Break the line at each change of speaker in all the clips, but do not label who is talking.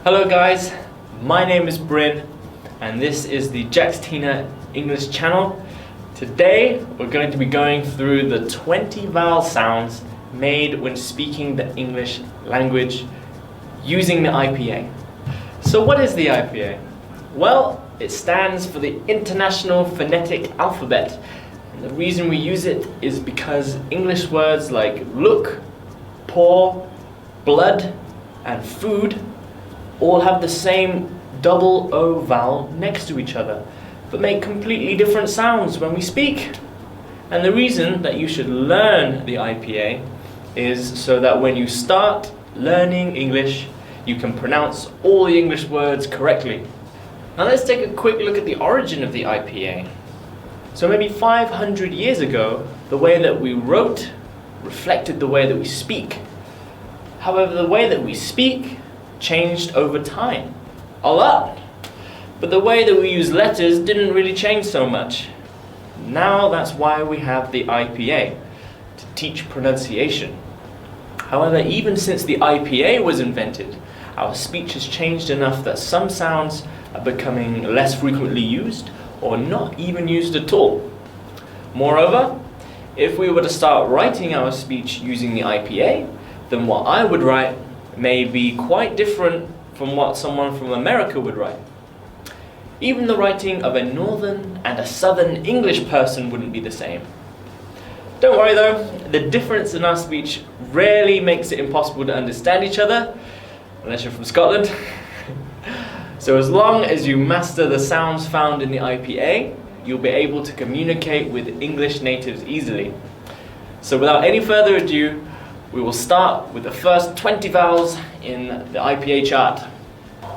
Hello guys, my name is Bryn and this is the Jaxtina English channel. Today we're going to be going through the 20 vowel sounds made when speaking the English language using the IPA. So what is the IPA? Well, it stands for the International Phonetic Alphabet. And the reason we use it is because English words like look, pour, blood and food all have the same double O vowel next to each other, but make completely different sounds when we speak. And the reason that you should learn the IPA is so that when you start learning English, you can pronounce all the English words correctly. Now let's take a quick look at the origin of the IPA. So maybe 500 years ago, the way that we wrote reflected the way that we speak. However, the way that we speak changed over time, a lot. But the way that we use letters didn't really change so much. Now that's why we have the IPA, to teach pronunciation. However, even since the IPA was invented, our speech has changed enough that some sounds are becoming less frequently used or not even used at all. Moreover, if we were to start writing our speech using the IPA, then what I would write may be quite different from what someone from America would write. Even the writing of a northern and a southern English person wouldn't be the same. Don't worry though, the difference in our speech rarely makes it impossible to understand each other, unless you're from Scotland. So as long as you master the sounds found in the IPA, you'll be able to communicate with English natives easily. So without any further ado, we will start with the first 20 vowels in the IPA chart.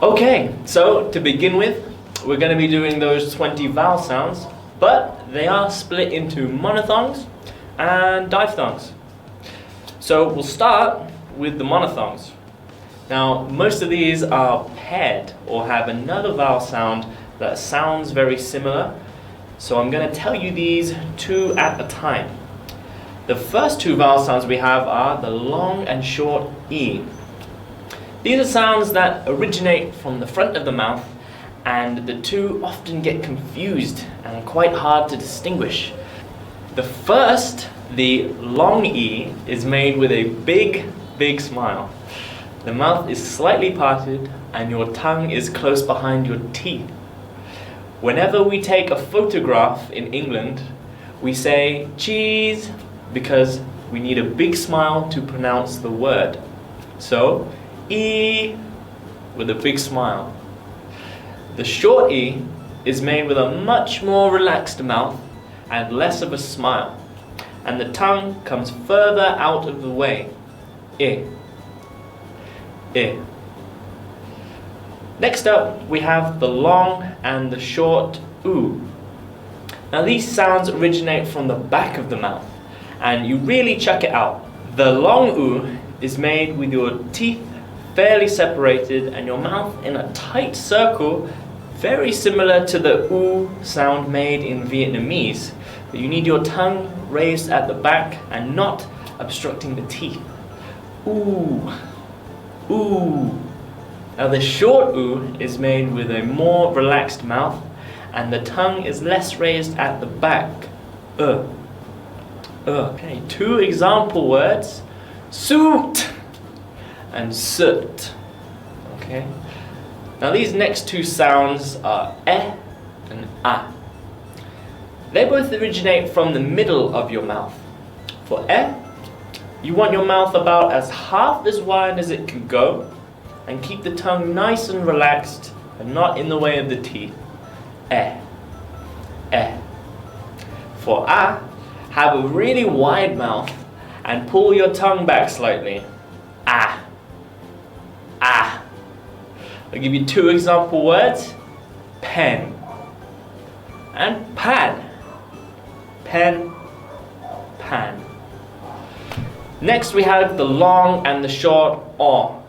Okay, so to begin with, we're going to be doing those 20 vowel sounds, but they are split into monophthongs and diphthongs. So we'll start with the monophthongs. Now, most of these are paired or have another vowel sound that sounds very similar. So I'm going to tell you these two at a time. The first two vowel sounds we have are the long and short E. These are sounds that originate from the front of the mouth, and the two often get confused and quite hard to distinguish. The first, the long E, is made with a big smile. The mouth is slightly parted and your tongue is close behind your teeth. Whenever we take a photograph in England, we say cheese, because we need a big smile to pronounce the word. So, E with a big smile. The short E is made with a much more relaxed mouth and less of a smile, and the tongue comes further out of the way. I. I. Next up, we have the long and the short oo. Now these sounds originate from the back of the mouth, and you really check it out. The long oo is made with your teeth fairly separated and your mouth in a tight circle, very similar to the oo sound made in Vietnamese. But you need your tongue raised at the back and not obstructing the teeth. Ooh, ooh. Now the short oo is made with a more relaxed mouth and the tongue is less raised at the back. Okay, two example words, suit and soot. Okay, now these next two sounds are eh and ah. They both originate from the middle of your mouth. For eh, you want your mouth about as half as wide as it can go and keep the tongue nice and relaxed and not in the way of the teeth. Eh, eh. For ah, have a really wide mouth and pull your tongue back slightly. Ah, ah. I'll give you two example words, pen and pan. Pen, pan. Next we have the long and the short aw.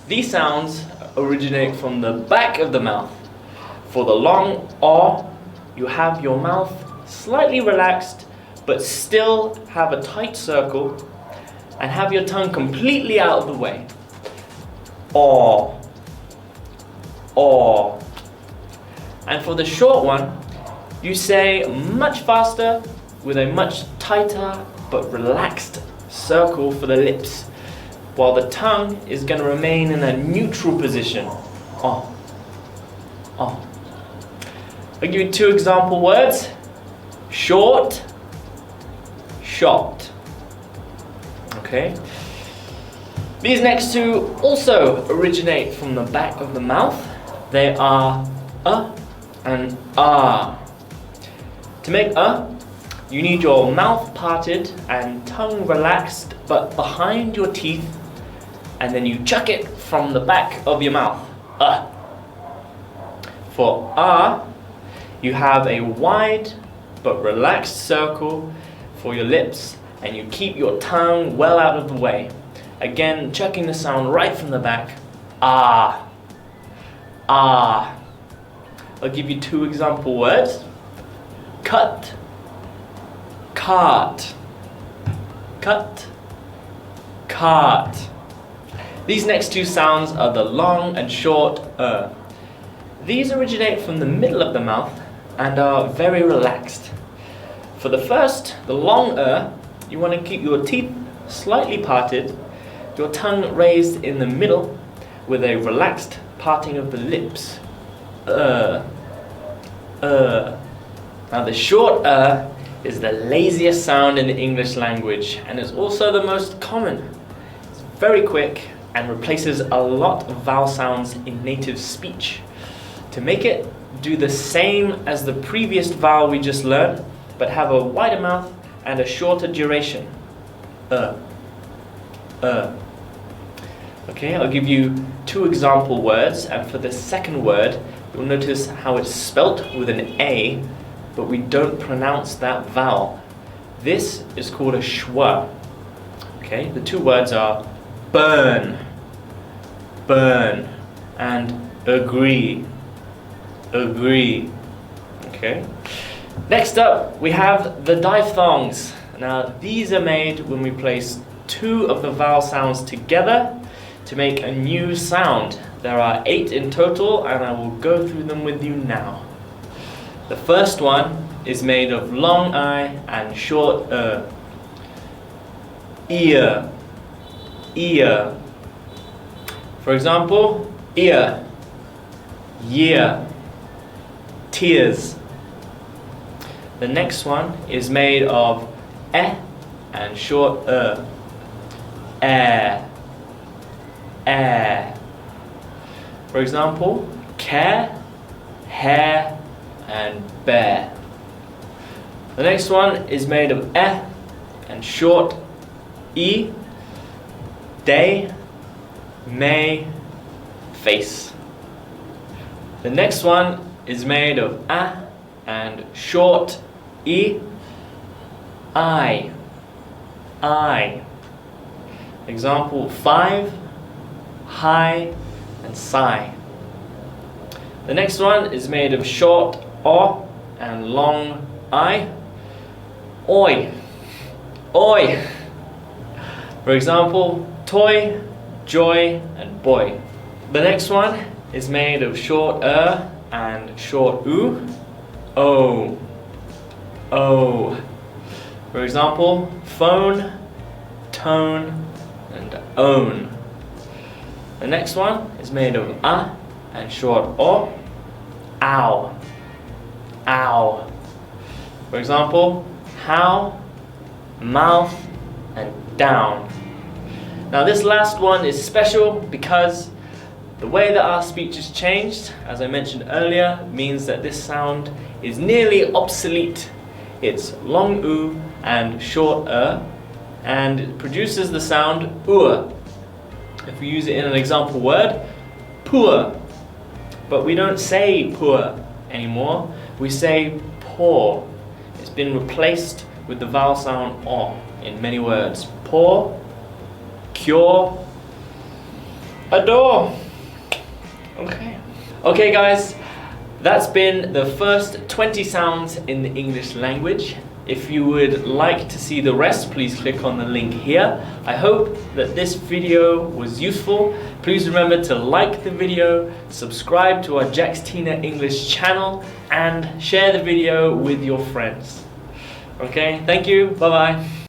These sounds originate from the back of the mouth. For the long aw, you have your mouth slightly relaxed but still have a tight circle and have your tongue completely out of the way. Aw, or. And for the short one, you say much faster with a much tighter but relaxed circle for the lips, while the tongue is going to remain in a neutral position. Oh. Oh. I'll give you 2 example words. Short, shot. Okay. These next 2 also originate from the back of the mouth. They are and ah. To make you need your mouth parted and tongue relaxed but behind your teeth, and then you chuck it from the back of your mouth. For you have a wide but relaxed circle for your lips, and you keep your tongue well out of the way. Again, chucking the sound right from the back. Ah. Ah. I'll give you 2 example words. Cut, cart. Cut, cart. These next 2 sounds are the long and short These originate from the middle of the mouth and are very relaxed. For the first, the long you want to keep your teeth slightly parted, your tongue raised in the middle with a relaxed parting of the lips. Now the short is the laziest sound in the English language and is also the most common. It's very quick and replaces a lot of vowel sounds in native speech. To make it do the same as the previous vowel we just learned, but have a wider mouth and a shorter duration. Okay, I'll give you 2 example words, and for the second word, you'll notice how it's spelt with an A, but we don't pronounce that vowel. This is called a CHʾA. Okay, the 2 words are burn, burn, and agree, agree. Okay. Next up, we have the diphthongs. Now, these are made when we place 2 of the vowel sounds together to make a new sound. There are 8 in total, and I will go through them with you now. The first one is made of long I and short ear, ear. For example, ear, year, tears. The next one is made of and short air, air. For example, care, hair, and bear. The next one is made of and short e, day, may, face. The next one is made of and short e, eye, eye. Example 5, high and sigh. The next one is made of short o and long I, oi, oi. For example, toy, joy, and boy. The next one is made of short and short oo, oh, oh. For example, phone, tone, and own. The next one is made of and short o, ow, ow. For example, how, mouth, and down. Now this last one is special because the way that our speech is changed, as I mentioned earlier, means that this sound is nearly obsolete. It's long oo and short and it produces the sound ur. If we use it in an example word, poor. But we don't say poor anymore, we say poor. It's been replaced with the vowel sound o in many words. Poor, cure, adore. Okay guys, that's been the first 20 sounds in the English language. If you would like to see the rest, please click on the link here. I hope that this video was useful. Please remember to like the video, subscribe to our Jaxtina English channel, and share the video with your friends. Okay, thank you, bye bye.